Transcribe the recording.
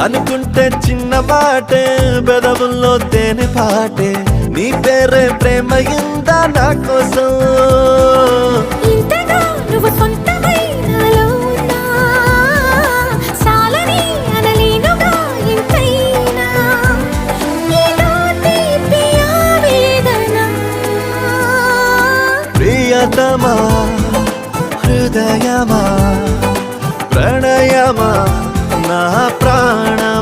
అనుకుంటే చిన్న మాటే బెదవుల్లో తేనె పాటే నీ పేరే ప్రేమ ఇందా నా కోసం ఇంతగా నువ్వు సొంతమై నాలో ఉన్నా సాలని అనలేనుగా ఇంతైనా నీలో తీపి ఆవేదన ప్రియతమా హృదయమా ప్రణయమా నా ప్రాణమా